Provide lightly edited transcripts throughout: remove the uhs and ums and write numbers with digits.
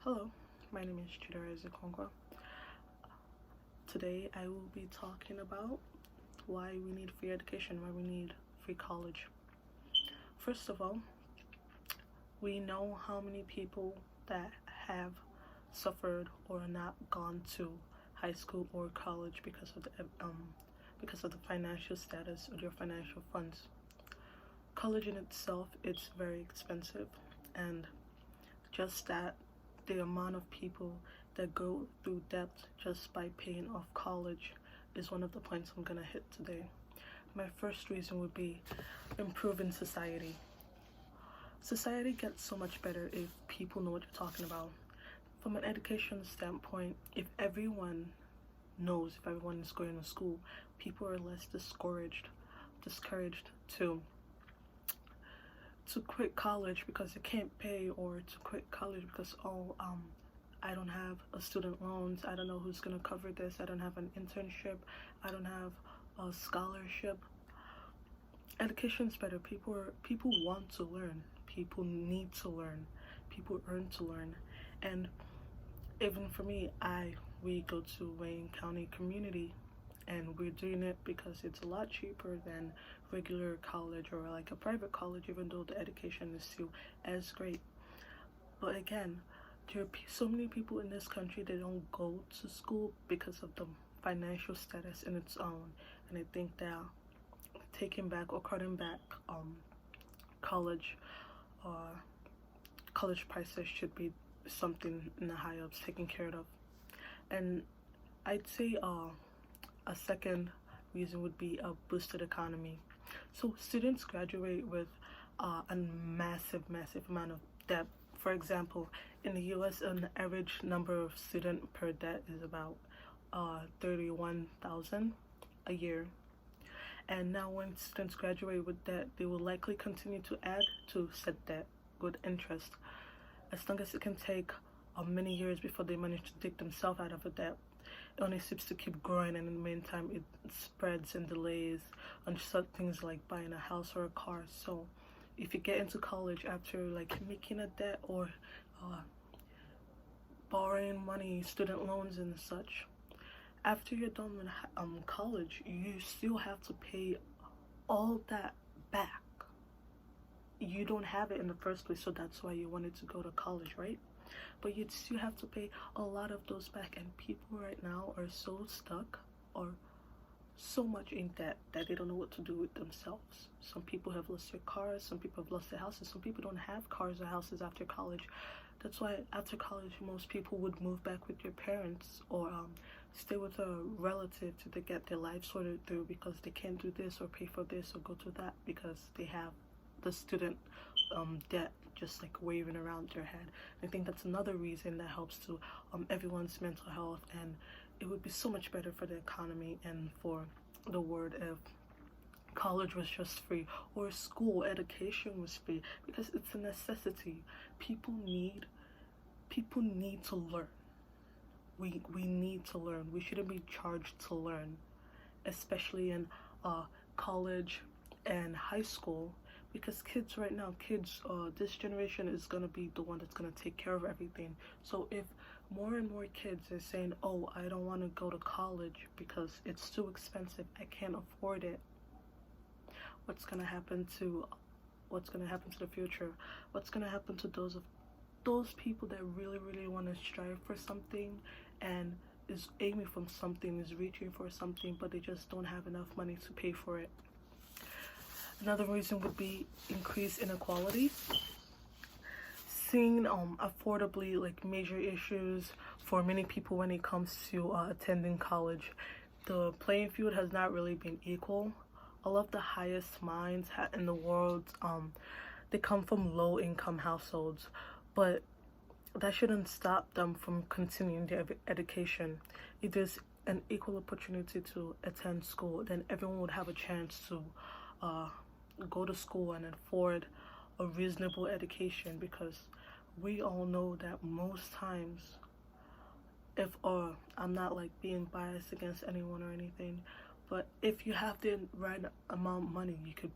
Hello, my name is Chidera Zikongwa. Today I will be talking about why we need free education, why we need free college. First of all, we know how many people that have suffered or not gone to high school or college because of the financial status or their financial funds. College in itself, it's very expensive, and just that the amount of people that go through debt just by paying off college is one of the points I'm gonna hit today. My first reason would be improving society. Society gets so much better if people know what you're talking about. From an education standpoint, if everyone knows, if everyone is going to school, people are less discouraged to quit college because they can't pay, or to quit college because I don't have a student loans, I don't know who's gonna cover this, I don't have an internship, I don't have a scholarship. Education's better. People want to learn, people need to learn, people earn to learn. And even for me, we go to Wayne County Community, and we're doing it because it's a lot cheaper than regular college or like a private college, even though the education is still as great. But again, there are so many people in this country that don't go to school because of the financial status in its own. And I think that taking back or cutting back college college prices should be something in the high ups taken care of. And I'd say a second reason would be a boosted economy. So students graduate with a massive amount of debt. For example, in the US, an average number of student per debt is about 31,000 a year. And now when students graduate with debt, they will likely continue to add to said debt with interest, as long as it can take many years before they manage to dig themselves out of a debt. It only seems to keep growing, and in the meantime it spreads and delays on such things like buying a house or a car. So if you get into college after like making a debt or borrowing money, student loans and such, after you're done with college, you still have to pay all that back. You don't have it in the first place, so that's why you wanted to go to college, right? But you still have to pay a lot of those back, and people right now are so stuck or so much in debt that they don't know what to do with themselves. Some people have lost their cars, some people have lost their houses, some people don't have cars or houses after college. That's why after college most people would move back with their parents, or stay with a relative to get their life sorted through, because they can't do this or pay for this or go to that because they have the student debt just like waving around their head. I think that's another reason that helps to everyone's mental health, and it would be so much better for the economy and for the world if college was just free, or school education was free, because it's a necessity. People need to learn. We need to learn. We shouldn't be charged to learn, especially in college and high school, because kids right now, this generation is gonna be the one that's gonna take care of everything. So if more and more kids are saying, oh, I don't want to go to college because it's too expensive, I can't afford it, what's gonna happen to the future? What's gonna happen to those people that really want to strive for something and is aiming for something, is reaching for something, but they just don't have enough money to pay for it? Another reason would be increased inequality. Seeing affordably like major issues for many people when it comes to attending college. The playing field has not really been equal. All of the highest minds in the world, they come from low income households, but that shouldn't stop them from continuing their education. If there's an equal opportunity to attend school, then everyone would have a chance to go to school and afford a reasonable education, because we all know that most times, if I'm not like being biased against anyone or anything, but if you have the right amount of money, you could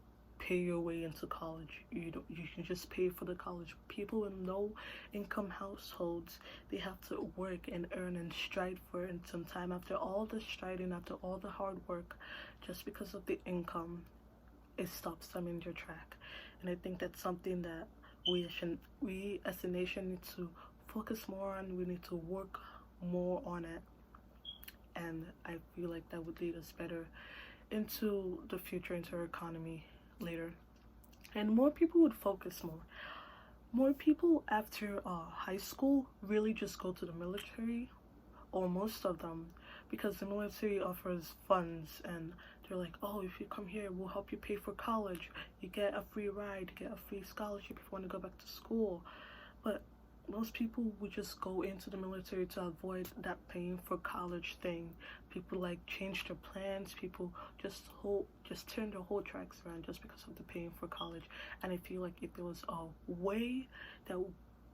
pay your way into college. You can just pay for the college. People in low income households, they have to work and earn and strive for it. And sometime after all the striding, after all the hard work, just because of the income, it stops them in their track. And I think that's something that we as a nation need to focus more on. We need to work more on it, and I feel like that would lead us better into the future, into our economy later. And more people would focus more. More people after high school really just go to the military, or most of them, because the military offers funds, and they're like, oh, if you come here, we'll help you pay for college. You get a free ride, you get a free scholarship if you want to go back to school. But most people would just go into the military to avoid that paying for college thing. People like change their plans. People just turn their whole tracks around just because of the paying for college. And I feel like if there was a way that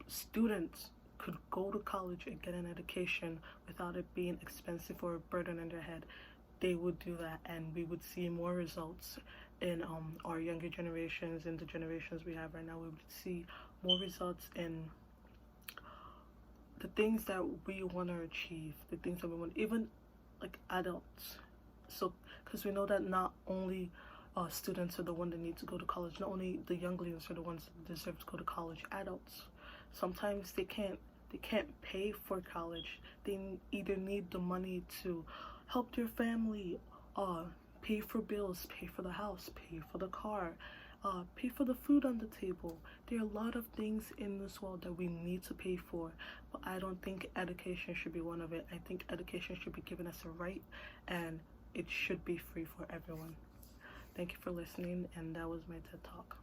students could go to college and get an education without it being expensive or a burden in their head, they would do that, and we would see more results in our younger generations, in the generations we have right now. We would see more results in the things that we want to achieve, the things that we want, even like adults. So, because we know that not only students are the ones that need to go to college, not only the younglings are the ones that deserve to go to college. Adults, sometimes they can't pay for college. They either need the money to help their family, pay for bills, pay for the house, pay for the car, pay for the food on the table. There are a lot of things in this world that we need to pay for, but I don't think education should be one of it. I think education should be given as a right, and it should be free for everyone. Thank you for listening, and that was my TED Talk.